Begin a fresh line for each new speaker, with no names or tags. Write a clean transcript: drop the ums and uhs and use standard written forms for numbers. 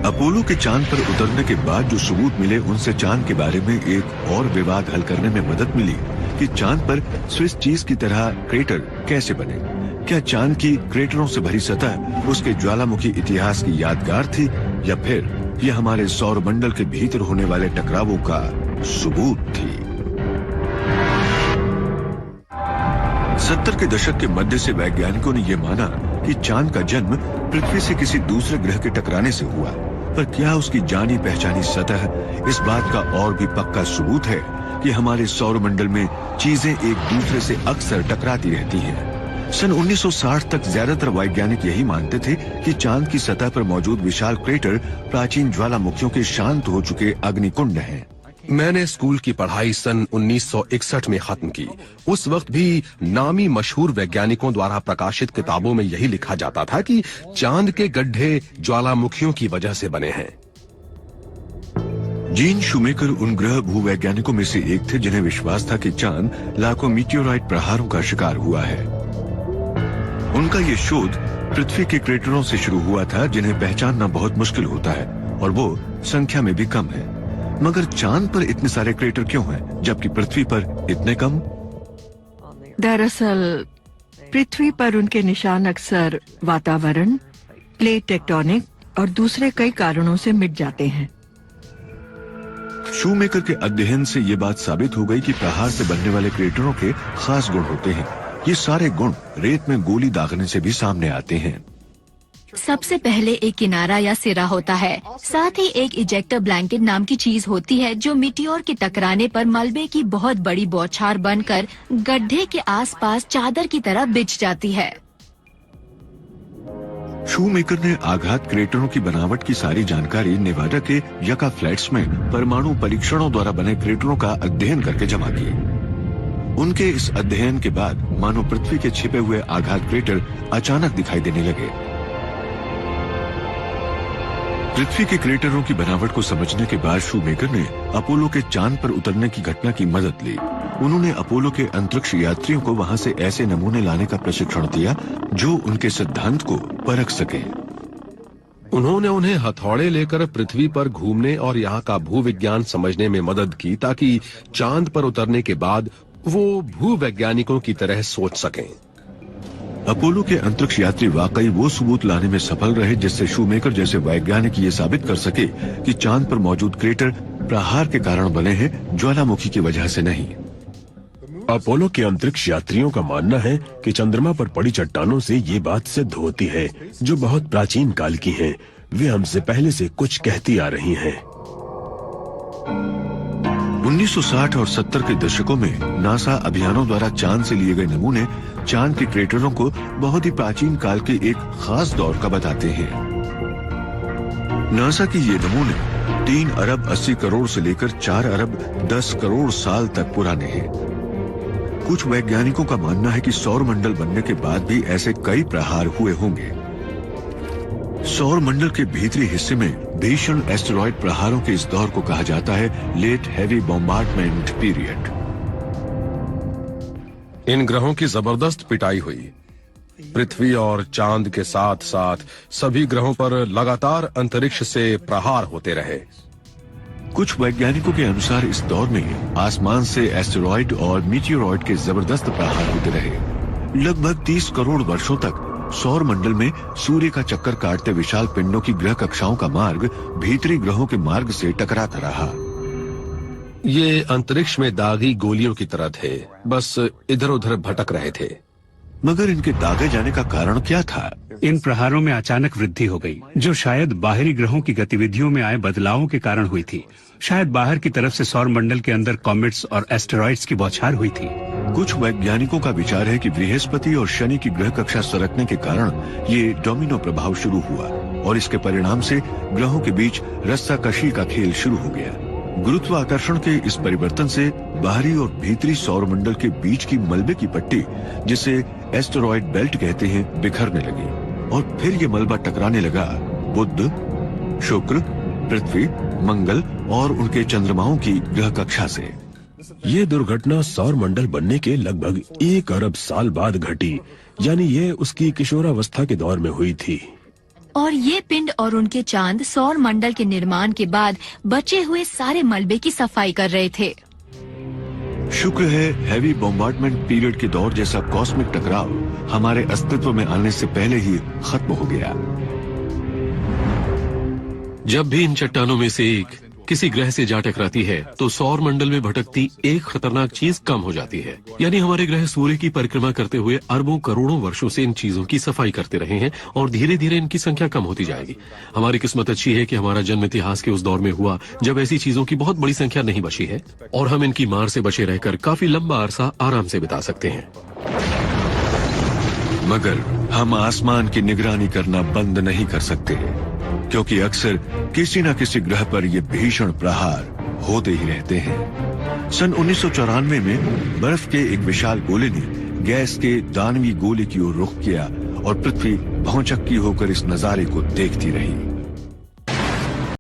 Apollo के चांद पर उतरने के बाद जो सबूत मिले उनसे चांद के बारे में एक और विवाद हल करने में मदद मिली कि चांद पर स्विस चीज की तरह क्रेटर कैसे बने। क्या चांद की क्रेटरों से भरी सतह उसके ज्वालामुखी इतिहास की यादगार थी या फिर यह हमारे सौर मंडल के भीतर होने वाले टकरावों का सबूत थी। 70 के दशक के मध्य से वैज्ञानिकों ने यह माना कि चांद का जन्म पृथ्वी से किसी दूसरे ग्रह के टकराने से हुआ, पर क्या उसकी जानी पहचानी सतह इस बात का और भी पक्का सबूत है कि हमारे सौर मंडल में चीजें एक दूसरे से अक्सर टकराती रहती हैं। सन 1960 तक ज्यादातर वैज्ञानिक यही मानते थे कि चांद की सतह पर मौजूद विशाल क्रेटर प्राचीन ज्वालामुखियों के शांत हो चुके अग्निकुंड हैं।
मैंने स्कूल की पढ़ाई सन 1961 में खत्म की। उस वक्त भी नामी मशहूर वैज्ञानिकों द्वारा प्रकाशित किताबों में यही लिखा जाता था कि चांद के गड्ढे ज्वालामुखियों की वजह से बने हैं।
जीन शूमेकर उन ग्रह भूवैज्ञानिकों में से एक थे जिन्हें विश्वास था कि चांद लाखों मीटियोराइट प्रहारों का शिकार हुआ है। उनका ये शोध पृथ्वी के क्रेटरों से शुरू हुआ था जिन्हें पहचानना बहुत मुश्किल होता है और वो संख्या में भी कम है। मगर चांद पर इतने सारे क्रेटर क्यों हैं जबकि पृथ्वी पर इतने कम?
दरअसल पृथ्वी पर उनके निशान अक्सर वातावरण, प्लेट टेक्टोनिक और दूसरे कई कारणों से मिट जाते हैं।
शूमेकर के अध्ययन से ये बात साबित हो गई कि प्रहार से बनने वाले क्रेटरों के खास गुण होते हैं। ये सारे गुण रेत में गोली दागने से भी सामने आते हैं।
सबसे पहले एक किनारा या सिरा होता है, साथ ही एक इजेक्टर ब्लैंकेट नाम की चीज होती है जो मिटियोर के टकराने पर मलबे की बहुत बड़ी बौछार बनकर गड्ढे के आसपास चादर की तरह बिछ जाती है।
शूमेकर ने आघात क्रेटरों की बनावट की सारी जानकारी नेवाडा के यका फ्लैट्स में परमाणु परीक्षणों द्वारा बने क्रेटरों का अध्ययन करके जमा की। उनके इस अध्ययन के बाद मानो पृथ्वी के छिपे हुए आघात क्रेटर अचानक दिखाई देने लगे। पृथ्वी के क्रेटरों की बनावट को समझने के बाद शूमेकर ने अपोलो के चांद पर उतरने की घटना की मदद ली। उन्होंने अपोलो के अंतरिक्ष यात्रियों को वहां से ऐसे नमूने लाने का प्रशिक्षण दिया जो उनके सिद्धांत को परख सके।
उन्होंने उन्हें हथौड़े लेकर पृथ्वी पर घूमने और यहाँ का भूविज्ञान समझने में मदद की ताकि चांद पर उतरने के बाद वो भूवैज्ञानिकों की तरह सोच सकें।
अपोलो के अंतरिक्ष यात्री वाकई वो सबूत लाने में सफल रहे जिससे शूमेकर जैसे वैज्ञानिक ये साबित कर सके कि चांद पर मौजूद क्रेटर प्रहार के कारण बने हैं, ज्वालामुखी की वजह से नहीं।
अपोलो के अंतरिक्ष यात्रियों का मानना है कि चंद्रमा पर पड़ी चट्टानों से ये बात सिद्ध होती है जो बहुत प्राचीन काल की हैं। वे हमसे पहले से कुछ कहती आ रही हैं।
1960 और 70 के दशकों में नासा अभियानों द्वारा चांद से लिए गए नमूने चांद के क्रेटरों को बहुत ही प्राचीन काल के एक खास दौर का बताते हैं। नासा की ये नमूने 3 अरब 80 करोड़ से लेकर 4 अरब 10 करोड़ साल तक पुराने हैं। कुछ वैज्ञानिकों का मानना है कि सौर मंडल बनने के बाद भी ऐसे कई प्रहार हुए होंगे। सौर मंडल के भीतरी हिस्से में भीषण एस्टेरॉयड प्रहारों के इस दौर को कहा जाता है लेट हेवी बॉम्बार्डमेंट पीरियड।
इन ग्रहों की जबरदस्त पिटाई हुई। पृथ्वी और चांद के साथ साथ सभी ग्रहों पर लगातार अंतरिक्ष से प्रहार होते रहे।
कुछ वैज्ञानिकों के अनुसार इस दौर में आसमान से एस्टेरॉयड और मीटियोरॉयड के जबरदस्त प्रहार होते रहे। लगभग 30 करोड़ वर्षों तक सौर मंडल में सूर्य का चक्कर काटते विशाल पिंडों की ग्रह कक्षाओं का मार्ग भीतरी ग्रहों के मार्ग से टकराता रहा।
ये अंतरिक्ष में दागी गोलियों की तरह थे, बस इधर उधर भटक रहे थे।
मगर इनके दागे जाने का कारण क्या था?
इन प्रहारों में अचानक वृद्धि हो गई जो शायद बाहरी ग्रहों की गतिविधियों में आए बदलावों के कारण हुई थी। शायद बाहर की तरफ से सौर मंडल के अंदर कॉमेट्स और एस्टेरॉइड्स की बौछार हुई थी।
कुछ वैज्ञानिकों का विचार है कि बृहस्पति और शनि की ग्रह कक्षा सरकने के कारण ये डोमिनो प्रभाव शुरू हुआ और इसके परिणाम से ग्रहों के बीच रस्साकशी का खेल शुरू हो गया। गुरुत्वाकर्षण के इस परिवर्तन से बाहरी और भीतरी सौर मंडल के बीच की मलबे की पट्टी, जिसे एस्टेरॉयड बेल्ट कहते हैं, बिखरने लगी और फिर ये मलबा टकराने लगा बुध, शुक्र, पृथ्वी, मंगल और उनके चंद्रमाओं की ग्रह कक्षा से।
ये दुर्घटना सौर मंडल बनने के लगभग 1 अरब साल बाद घटी, यानी ये उसकी किशोरावस्था के दौर में हुई थी।
और ये पिंड और उनके चांद सौर मंडल के निर्माण के बाद बचे हुए सारे मलबे की सफाई कर रहे थे।
शुक्र है हैवी बॉम्बार्डमेंट पीरियड के दौर जैसा कॉस्मिक टकराव हमारे अस्तित्व में आने से पहले ही खत्म हो गया।
जब भी इन चट्टानों में से एक किसी ग्रह से जा टकराती है तो सौर मंडल में भटकती एक खतरनाक चीज कम हो जाती है। यानी हमारे ग्रह सूर्य की परिक्रमा करते हुए अरबों करोड़ों वर्षों से इन चीजों की सफाई करते रहे हैं और धीरे धीरे इनकी संख्या कम होती जाएगी। हमारी किस्मत अच्छी है कि हमारा जन्म इतिहास के उस दौर में हुआ जब ऐसी चीजों की बहुत बड़ी संख्या नहीं बची है और हम इनकी मार से बचे रहकर काफी लंबा अरसा आराम से बिता सकते हैं।
मगर हम आसमान की निगरानी करना बंद नहीं कर सकते, क्योंकि अक्सर किसी न किसी ग्रह पर ये भीषण प्रहार होते ही रहते हैं। सन 1994 में बर्फ के एक विशाल गोले ने गैस के दानवी गोले की ओर रुख किया और पृथ्वी भौचक्की होकर इस नजारे को देखती रही।